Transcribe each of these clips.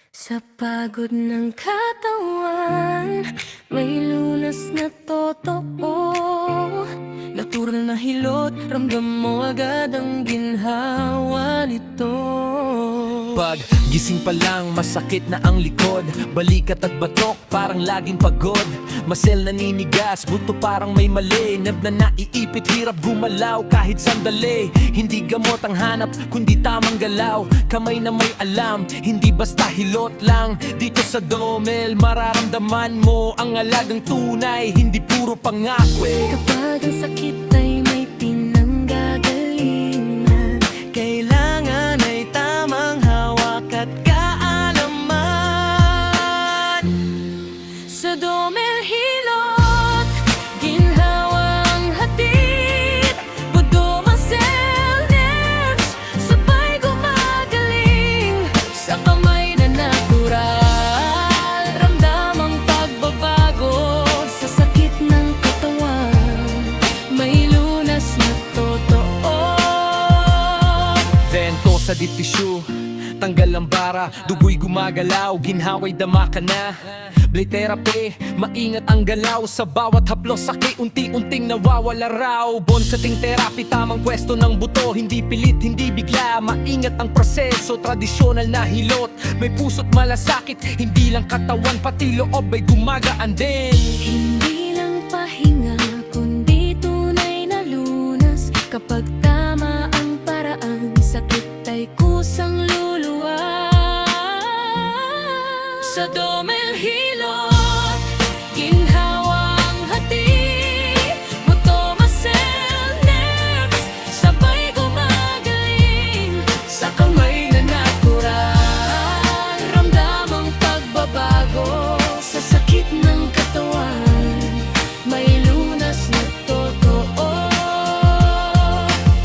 Sa pagod ng katawan, may lunas na totoo. Natural na hilot, ramdam mo agad ang ginhawa nito. Pag gising pa lang, masakit na ang likod. Balikat at batok, parang laging pagod. Masel naninigas, buto parang may mali. Nerve na naiipit, hirap gumalaw kahit sandali. Hindi gamot ang hanap, kundi tamang galaw. Kamay na may alam, hindi basta hilot lang. Dito sa Domel, mararamdaman mo ang alagang tunay, hindi puro pangako. Kapag ang sakit ay may pinanggagalingan, Kailangan ay tamang hawak at kaalaman. sa Domel Hilot, ginhawa ang hatid. Budo, Masel, nerves, sabay gumagaling. Sa kamay na natural, ramdam ang pagbabago. Sa sakit ng katawan, may lunas na totoo. Vento sa deep tissue, tanggal ang bara, dugo'y gumagalaw, ginhawa'y dama ka na. Blade therapy, maingat ang galaw. Sa bawat haplos, sakit unti-unting nawawala raw. Bonsating therapy, tamang pwesto ng buto. Hindi pilit, hindi bigla, maingat ang proseso. Tradisyonal na hilot, may puso't malasakit. Hindi lang katawan, pati loob ay gumagaan din. Hindi lang pahinga, kundi tunay na lunas. Kapag tama ang paraan, sakit ay kusang luluwas. Sa Domel Hilot, ginhawa ang hatid. Buto, Masel, nerves, sabay gumagaling. Sa kamay na natural, ramdam ang pagbabago. Sa sakit ng katawan, may lunas na totoo.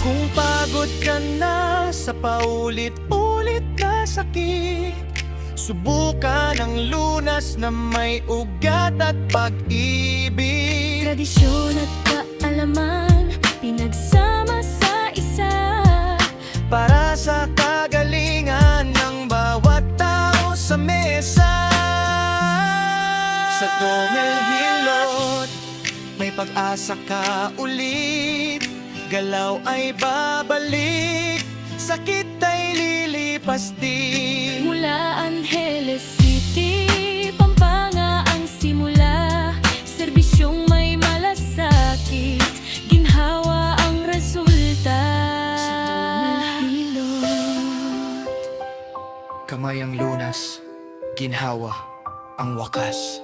Kung pagod ka na sa paulit-ulit na sakit, subukan ang lunas na may ugat at pag-ibig. Tradisyon at kaalaman, pinagsama sa isa. Para sa kagalingan ng bawat tao sa mesa. Sa Domel Hilot, may pag-asa ka ulit. Galaw ay babalik, sakit ay lilipas din. Mula Angeles City, Pampanga ang simula. Serbisyong may malasakit, ginhawa ang resulta. Sa Domel Hilot, Kamay ang lunas, ginhawa ang wakas.